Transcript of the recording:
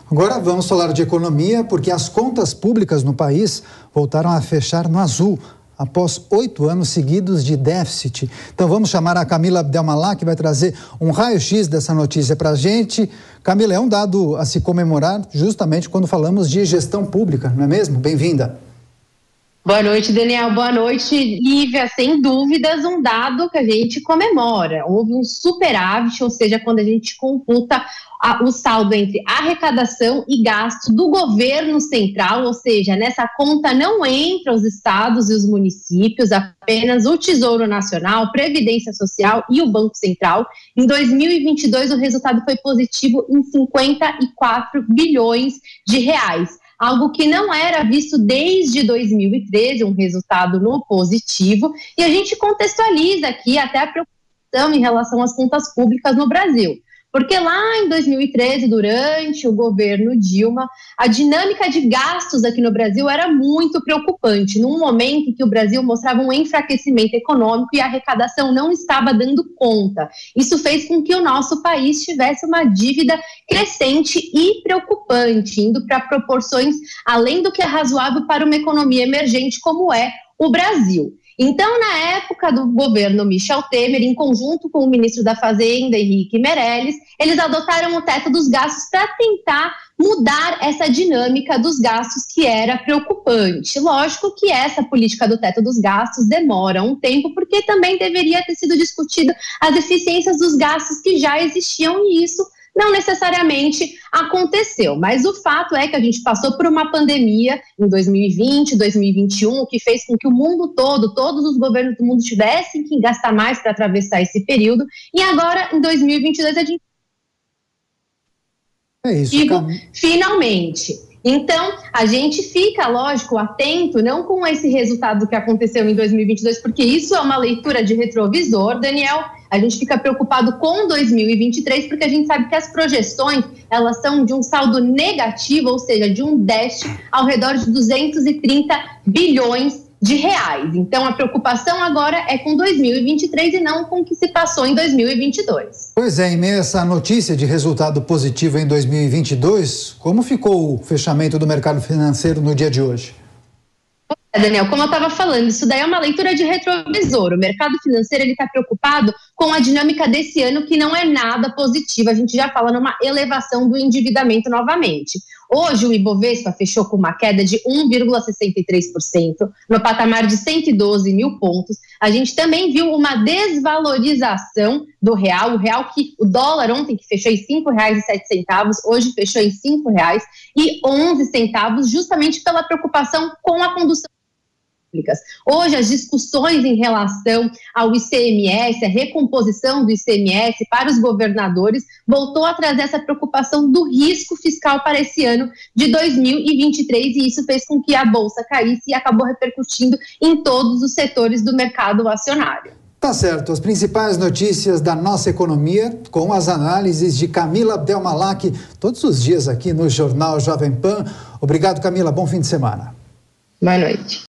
Agora vamos falar de economia, porque as contas públicas no país voltaram a fechar no azul, após 8 anos seguidos de déficit. Então vamos chamar a Camila Abdelmalak, que vai trazer um raio-x dessa notícia para a gente. Camila, é um dado a se comemorar justamente quando falamos de gestão pública, não é mesmo? Bem-vinda. Boa noite, Daniel. Boa noite, Lívia. Sem dúvidas, um dado que a gente comemora. Houve um superávit, ou seja, quando a gente computa o saldo entre arrecadação e gasto do governo central, ou seja, nessa conta não entra os estados e os municípios, apenas o Tesouro Nacional, Previdência Social e o Banco Central. Em 2022, o resultado foi positivo em 54 bilhões de reais. Algo que não era visto desde 2013, um resultado no positivo, e a gente contextualiza aqui até a preocupação em relação às contas públicas no Brasil. Porque lá em 2013, durante o governo Dilma, a dinâmica de gastos aqui no Brasil era muito preocupante, num momento em que o Brasil mostrava um enfraquecimento econômico e a arrecadação não estava dando conta. Isso fez com que o nosso país tivesse uma dívida crescente e preocupante, indo para proporções além do que é razoável para uma economia emergente como é o Brasil. Então, na época do governo Michel Temer, em conjunto com o ministro da Fazenda, Henrique Meirelles, eles adotaram o teto dos gastos para tentar mudar essa dinâmica dos gastos que era preocupante. Lógico que essa política do teto dos gastos demora um tempo, porque também deveria ter sido discutido as eficiências dos gastos que já existiam, e isso não necessariamente aconteceu, mas o fato é que a gente passou por uma pandemia em 2020, 2021, o que fez com que o mundo todo, todos os governos do mundo tivessem que gastar mais para atravessar esse período, e agora, em 2022, a gente... finalmente. Então, a gente fica, lógico, atento, não com esse resultado que aconteceu em 2022, porque isso é uma leitura de retrovisor, Daniel. A gente fica preocupado com 2023, porque a gente sabe que as projeções, elas são de um saldo negativo, ou seja, de um déficit ao redor de 230 bilhões de reais. Então, a preocupação agora é com 2023 e não com o que se passou em 2022. Pois é, em meio a essa notícia de resultado positivo em 2022, como ficou o fechamento do mercado financeiro no dia de hoje? Daniel, como eu estava falando, isso daí é uma leitura de retrovisor. O mercado financeiro está preocupado com a dinâmica desse ano, que não é nada positiva. A gente já fala numa elevação do endividamento novamente. Hoje o Ibovespa fechou com uma queda de 1,63%, no patamar de 112 mil pontos. A gente também viu uma desvalorização do real, o dólar ontem que fechou em R$ 5,07, hoje fechou em R$ 5,11, justamente pela preocupação com a condução. Hoje, as discussões em relação ao ICMS, a recomposição do ICMS para os governadores, voltou a trazer essa preocupação do risco fiscal para esse ano de 2023, e isso fez com que a Bolsa caísse e acabou repercutindo em todos os setores do mercado acionário. Tá certo, as principais notícias da nossa economia com as análises de Camila Abdelmalak, todos os dias aqui no Jornal Jovem Pan. Obrigado, Camila, bom fim de semana. Boa noite.